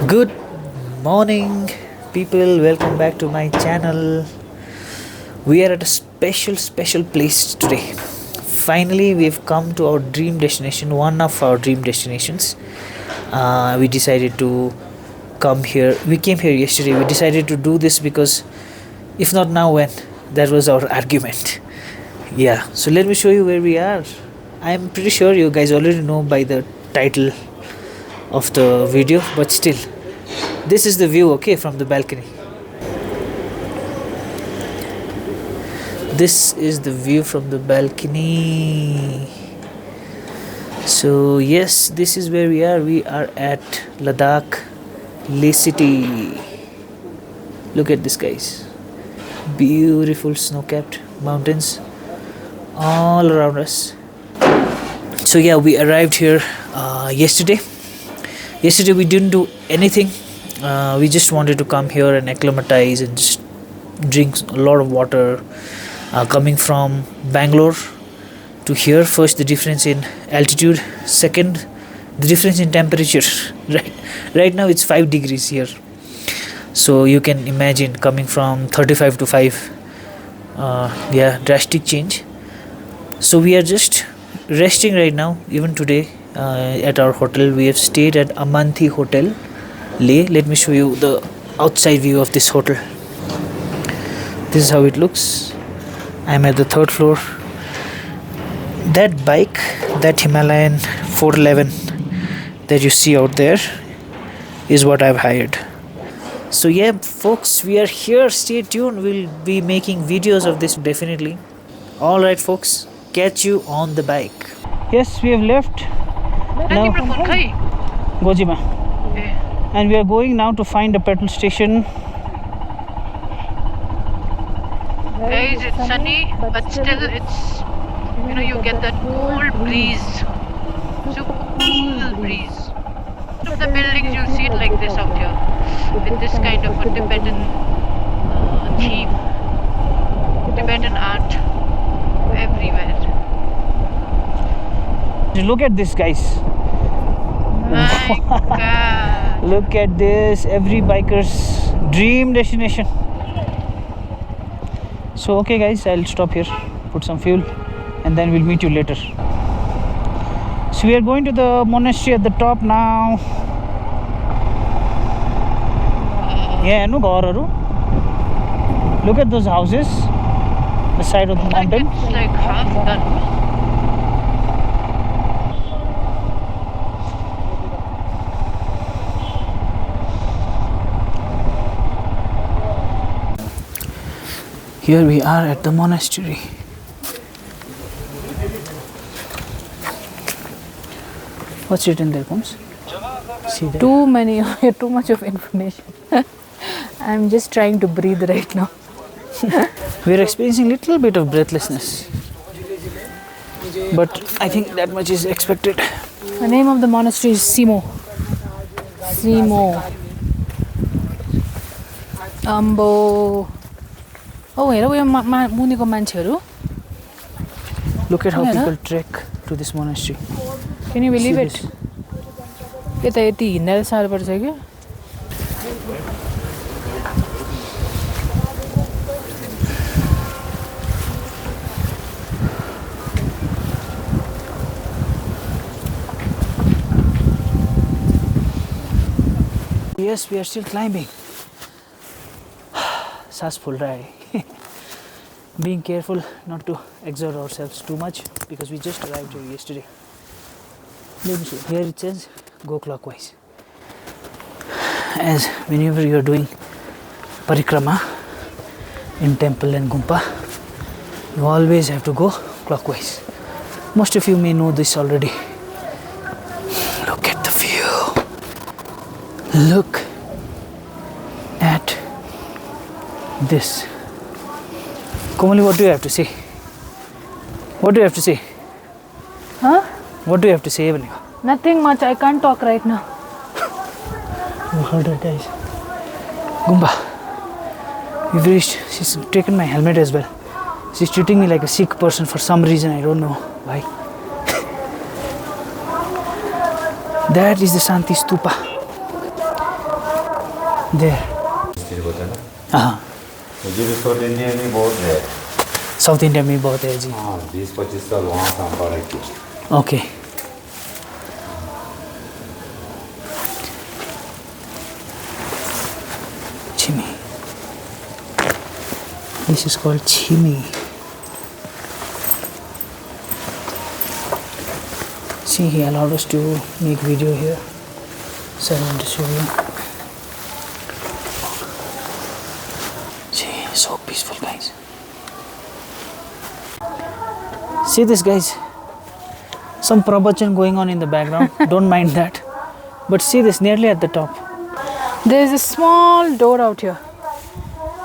Good morning, people. Welcome back to my channel. We are at a special place today. Finally, we've come to our dream destination, one of our dream destinations. We decided to come here. We came here yesterday. We decided to do this because, if not now, when? That was our argument. Yeah, so let me show you where we are. I'm pretty sure you guys already know by the title of the video, but still, this is the view, okay, from the balcony. This is the view from the balcony. So yes, this is where we are. We are at Ladakh, Leh City. Look at this, guys. Beautiful snow-capped mountains all around us. So yeah, we arrived here yesterday. Yesterday we didn't do anything. We just wanted to come here and acclimatize and just drink a lot of water. Coming from Bangalore to here, first the difference in altitude, second the difference in temperature. Right now it's 5 degrees here, so you can imagine coming from 35 to 5. Drastic change. So we are just resting right now. Even today at our hotel, we have stayed at Amanthi Hotel, Leh. Let me show you the outside view of this hotel. This is how it looks. I'm at the 3rd floor. That bike, that Himalayan 411 that you see out there, is what I've hired. So yeah, folks, we are here. Stay tuned. We'll be making videos of this definitely. Alright, folks, catch you on the bike. Yes, we have left now Gojima, and we are going now to find a petrol station. Guys, it's sunny, but still it's, you get that cool breeze. Super cool breeze. Of the buildings, you'll see it like this out here, with this kind of a Tibetan theme, Tibetan art everywhere. Look at this, guys. My God. Look at this, every biker's dream destination. So okay guys, I'll stop here, put some fuel, and then we'll meet you later. So we are going to the monastery at the top now. Yeah, no gararu. Look at those houses, the side of the mountain. It's like half done. Here we are at the monastery. What's written there, Pums? See there? Too much of information. I'm just trying to breathe right now. We are experiencing little bit of breathlessness, but I think that much is expected. The name of the monastery is Simo. Ambo. Oh, हेर उयो मुनिको मान्छेहरू. Look at how people trek to this monastery. Can you believe it? यता यति हिँड्दा साह्रो पर्छ क्या? Yes, we are still climbing. Saas phul raha hai. Being careful not to exert ourselves too much because we just arrived here yesterday. Let me see. Here it says go clockwise. As whenever you are doing parikrama in temple and gumpa, you always have to go clockwise. Most of you may know this already. Look at the view. Look at this. Komali, what do you have to say? What do you have to say? Huh? What do you have to say, Evelyn? Nothing much. I can't talk right now. You heard her, guys. Gumba. We've reached. She's taken my helmet as well. She's treating me like a Sikh person for some reason. I don't know why. That is the Shanti Stupa. There. चीज़ होता है ना, हाँ, मुझे भी south India में बहुत है। South India में बहुत है जी. हाँ, 20-25 साल वहाँ काम पढ़ाई की। Okay. Chimi. This is called chimi. See, he allowed us to make video here, so I want to show you. See, so peaceful, guys. See this, guys. Some pravachan going on in the background. Don't mind that. But see this, nearly at the top. There's a small door out here.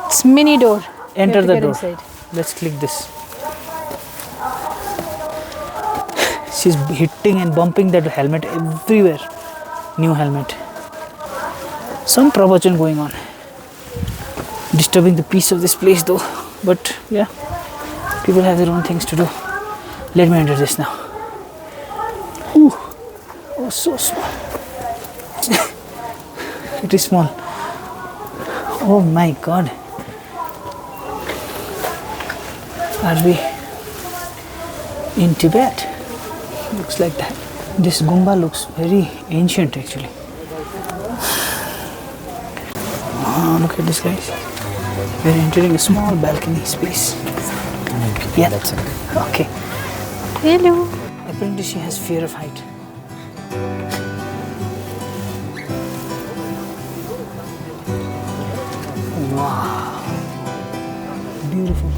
It's mini door. You Enter have to the get door. inside. Let's click this. She's hitting and bumping that helmet everywhere. New helmet. Some pravachan going on. Disturbing the peace of this place though. But yeah, people have their own things to do. Let me enter this now. Ooh. Oh, so small. It is small. Oh my god. Are we in Tibet? Looks like that. This Goomba looks very ancient actually. Oh, look at this, guys. We're entering a small balcony space. Yeah, that's it. Okay. Hello. Apparently she has fear of height. Wow. Beautiful.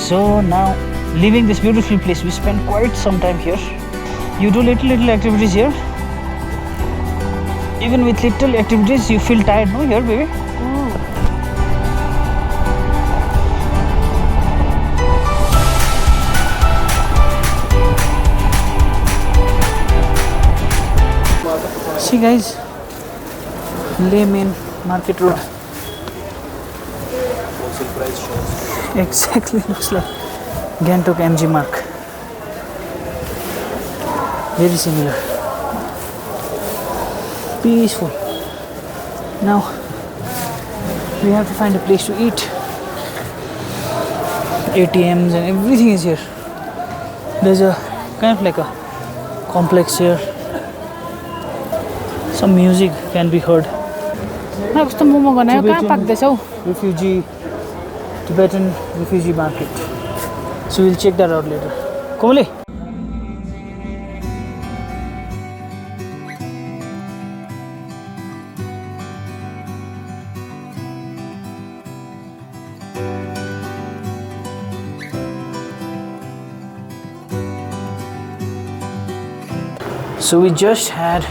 So now, leaving this beautiful place, we spent quite some time here. You do little activities here. Even with little activities, you feel tired, no? Here, baby. See, guys, Leh main market road. Exactly looks like Gantok MG Mark. Very similar. Peaceful. Now we have to find a place to eat. ATMs and everything is here. There's a kind of like a complex here. Some music can be heard. कस्तो मोमो बनायो कहाँ पाक्दैछौ Tibetan refugee market. So we'll check that out later. Komali. So we just had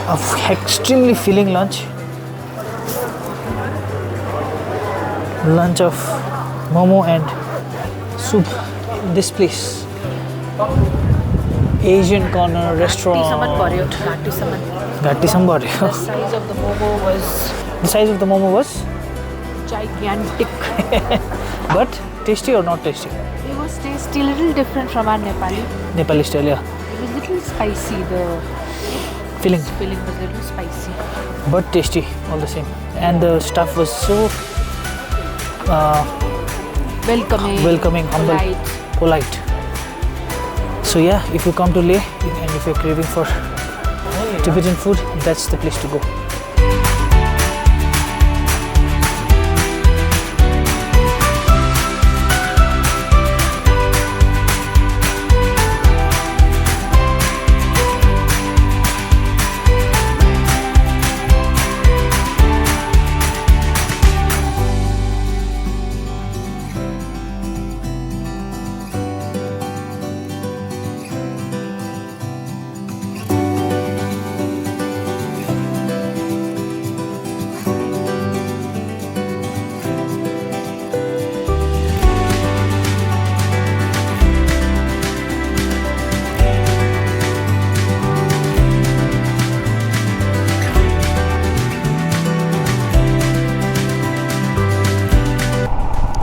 a extremely filling lunch. Lunch of momo and soup in this place. Asian corner restaurant. Gatti sambar. The size of the momo was The size of the momo was, gigantic. but tasty or not tasty? It was tasty, a little different from our Nepali. Nepali style, yeah. It was a little spicy. The Filling, filling was a little spicy. but tasty all the same. And the stuff was so welcoming, humble, polite. So yeah, if you come to Leh and if you're craving for Tibetan food, that's the place to go.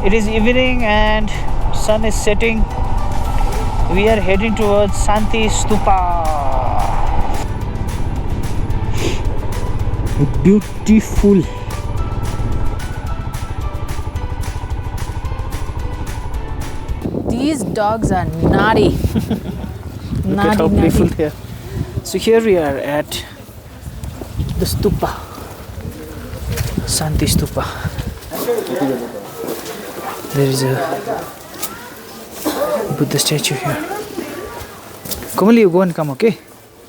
It is evening and sun is setting. We are heading towards Santi Stupa. Beautiful. These dogs are naughty. Look at how playful they are. So here we are at the stupa, Santi Stupa. There is a Buddha statue here. Kamali, you go and come, okay?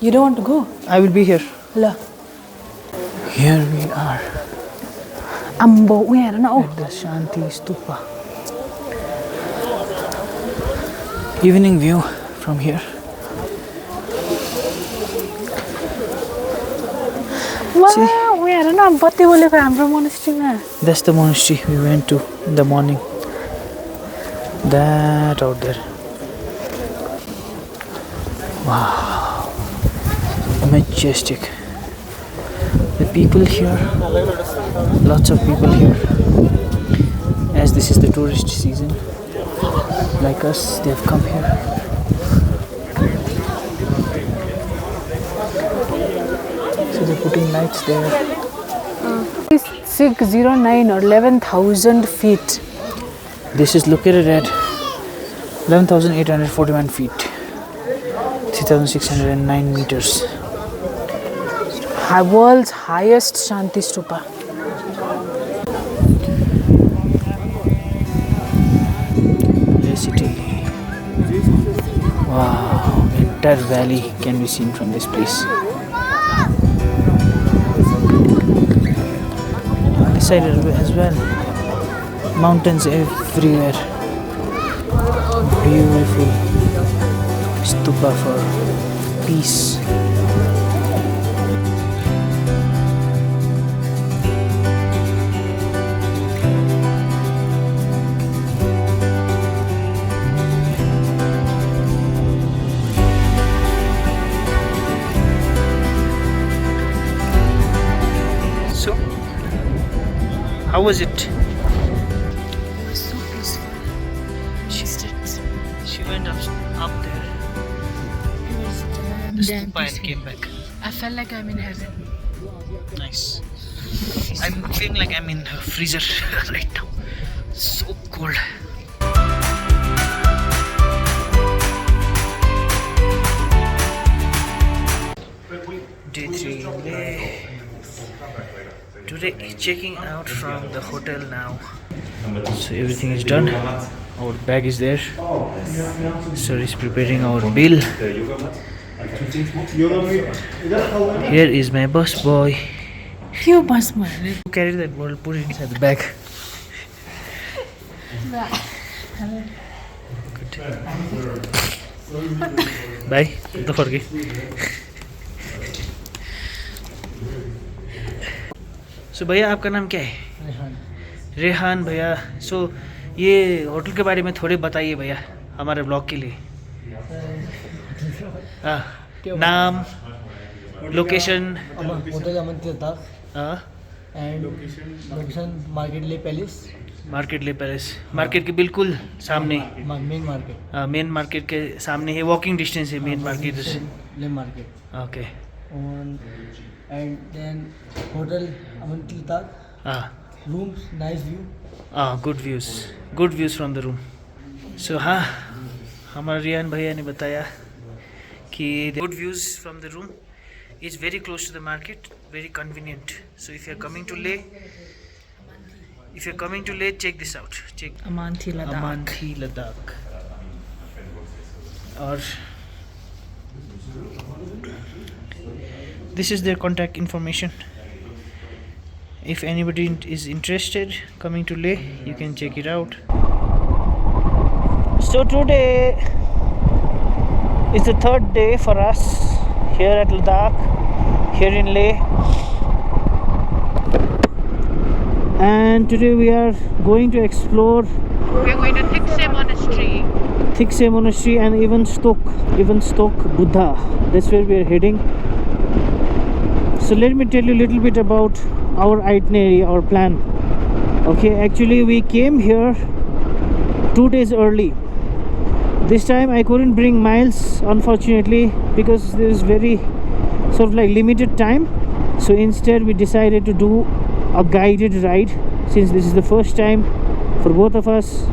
You don't want to go? I will be here. La. Here we are Ambo, where now? at the Shanti Stupa. Evening view from here. Wow, where now? Batti boleko हाम्रो monastery. That's the monastery we went to in the morning. That out there. Wow. Majestic. The people here, lots of people here. As this is the tourist season, like us, they have come here. So they're putting lights there. 609 or 11,000 feet. This is located at 11,841 feet, 3,609 meters. World's highest Shanti Stupa. The city. Wow, entire valley can be seen from this place. On this side as well, mountains everywhere. Beautiful stupa for peace. So, how was it? It was so peaceful. She went up there, It was the damn stupa, and peaceful. came back. I felt like I'm in heaven. Nice. I'm feeling like I'm in a freezer right now. So cold. Day 3 Leh. Today checking out from the hotel now. So everything is done. Our bag is there. Sir is preparing our bill. Here is my bus boy. You bus man. Who carried that bottle? Put it inside the bag. Good. Bye. Don't forget. So भैया आपका नाम क्या है? रेहान भैया. सो ये hotel के बारे में थोड़े बताइए भैया हमारे ब्लॉग के लिए. हाँ, नाम, लोकेशन. होटल अमन लद्दाख हाँ, एंड लोकेशन मार्केट ले पैलेस, मार्केट ले पैलेस. मार्केट के बिल्कुल सामने. मेन मार्केट, मेन मार्केट के सामने है. वॉकिंग डिस्टेंस है मेन मार्केट से. Leh market okay. And then hotel Aman Ladakh, हाँ, rooms nice view. Good views from the room. So हाँ, हमारे रियान भैया ने बताया कि good views from the room is very close to the market, very convenient. So if you're coming to Leh, check this out. Check Amanthi Ladakh. Amanthi Ladakh. Or this is their contact information. If anybody is interested coming to Leh, you can check it out. So today is the third day for us here at Ladakh, here in Leh. And today we are going to explore We're going to Thiksey Monastery. Thiksey Monastery and even Stoke Buddha. That's where we are heading. So let me tell you a little bit about our itinerary, our plan. Okay, actually we came here 2 days early. This time I couldn't bring Miles, unfortunately, because there's very sort of like limited time. So instead we decided to do a guided ride. Since this is the first time for both of us,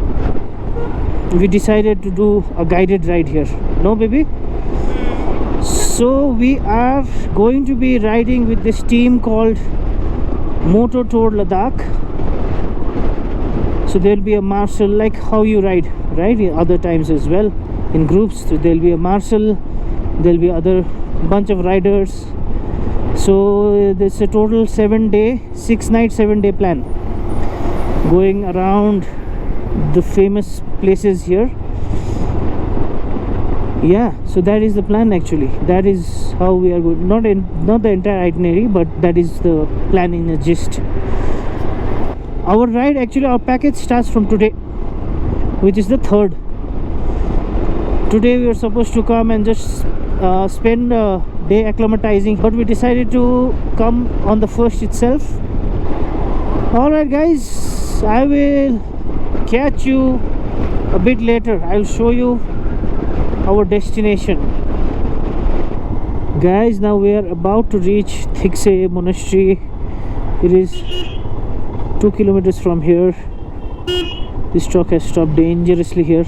we decided to do a guided ride here. No, baby? So we are going to be riding with this team called Moto Tour Ladakh. So there will be a marshal, like how you ride, right, other times as well, in groups. So there will be a marshal, there will be other bunch of riders. So there's a total 7-day, 6-night, 7-day plan, going around the famous places here. Yeah, so that is the plan actually. That is how we are going. Not the entire itinerary, but that is the plan in a gist. Our ride, actually our package starts from today, which is the 3rd. Today we were supposed to come and just spend a day acclimatizing, but we decided to come on the 1st itself. Alright guys, I will catch you a bit later. I'll show you our destination. Guys, now we are about to reach Thikse Monastery. It is 2 kilometers from here. This truck has stopped dangerously here.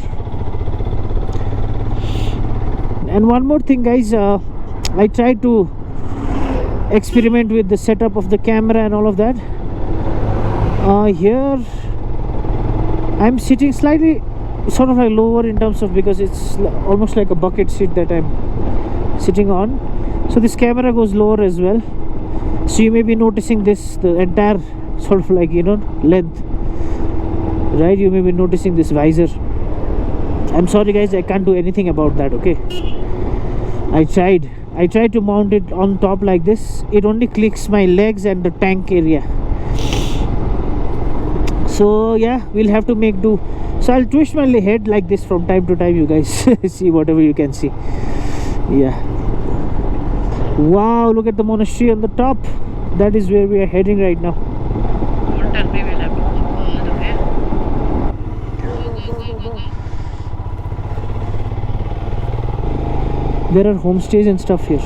And one more thing guys, I tried to experiment with the setup of the camera and all of that. Here I'm sitting slightly sort of like lower in terms of, because it's almost like a bucket seat that I'm sitting on. So this camera goes lower as well. So you may be noticing this, the entire sort of like, you know, length, right? You may be noticing this visor. I'm sorry guys, I can't do anything about that, okay? I tried to mount it on top like this. It only clicks my legs and the tank area. So yeah, we'll have to make do. So I'll twist my head like this from time to time, you guys. See whatever you can see. Yeah. Wow, look at the monastery on the top. That is where we are heading right now. Don't tell me we'll have to go all the way. Go. There are homestays and stuff here.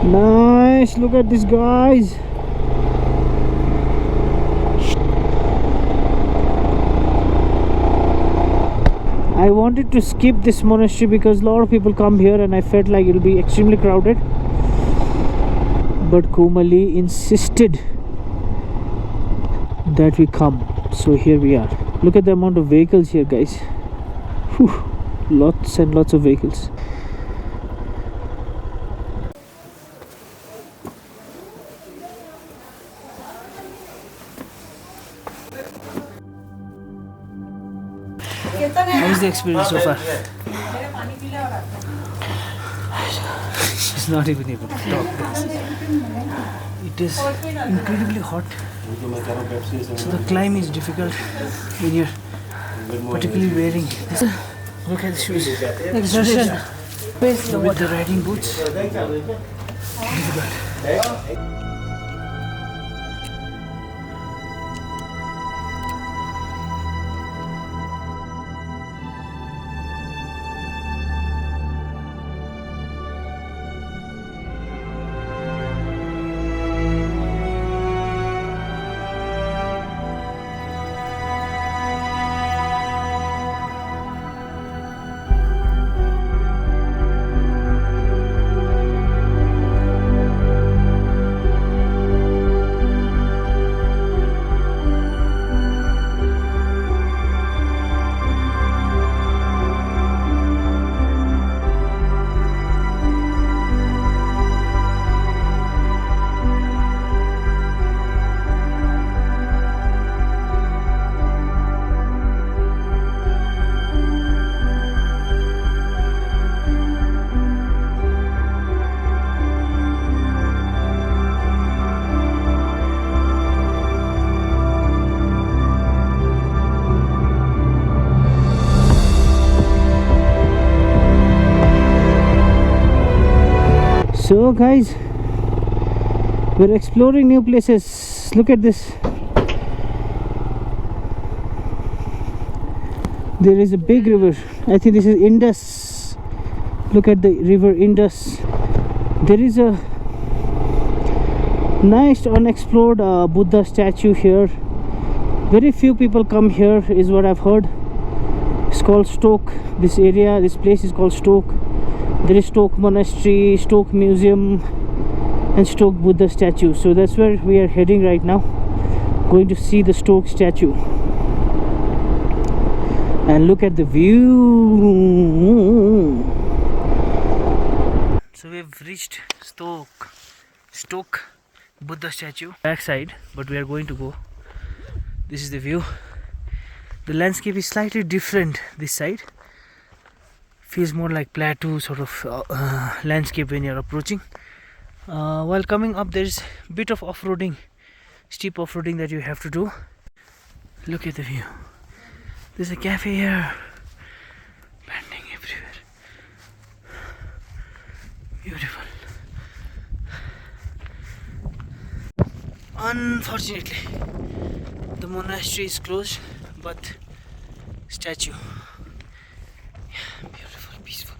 Nice, look at this guys. I wanted to skip this monastery because a lot of people come here and I felt like it'll be extremely crowded, but Komali insisted that we come. So here we are. Look at the amount of vehicles here guys. Whew. Lots and lots of vehicles. How is the experience so far? She's not even able to talk. It is incredibly hot. So the climb is difficult when you're particularly wearing this. Look at the shoes. Exertion with the riding boots. Difficult. So guys, we're exploring new places. Look at this. There is a big river. I think this is Indus. Look at the river Indus. There is a nice unexplored Buddha statue here. Very few people come here is what I've heard. It's called Stoke. This area, this place is called Stoke. There is Stoke Monastery, Stoke Museum and Stoke Buddha statue. So that's where we are heading right now. Going to see the Stoke statue. And look at the view. So we've reached Stoke Buddha statue backside, but we are going to go. This is the view. The landscape is slightly different this side. Feels more like plateau sort of landscape when you're approaching. While coming up, there's a bit of off-roading, steep off-roading that you have to do. Look at the view. There's a cafe here. Painting everywhere. Beautiful. Unfortunately, the monastery is closed, but statue, yeah, beautiful, peaceful.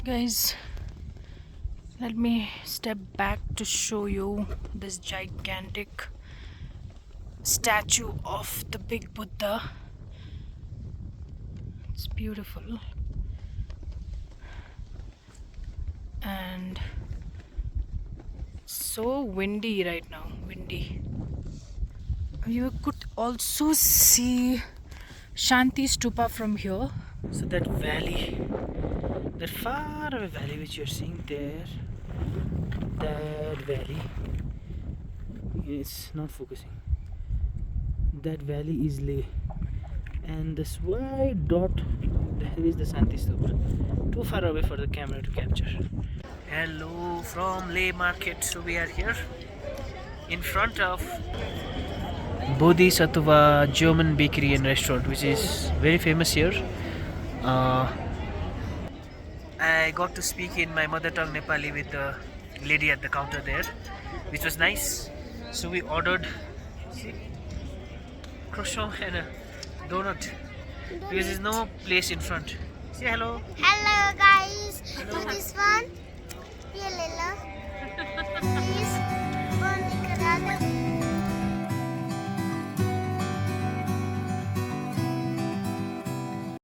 Guys, let me step back to show you this gigantic statue of the big Buddha. It's beautiful. And so windy right now, windy. You could also see Shanti Stupa from here. So that valley, that far away valley which you're seeing there, that valley, it's not focusing. That valley is Leh, and this white dot, there is the Shanti Stupa. Too far away for the camera to capture. Hello from Leh Market. So we are here in front of Bodhisattva German bakery and restaurant, which is very famous here. I got to speak in my mother tongue Nepali with the lady at the counter there, which was nice. So we ordered croissant and a donut because there's no place in front. Say hello. Hello guys. Hello. This one. Here, Lila.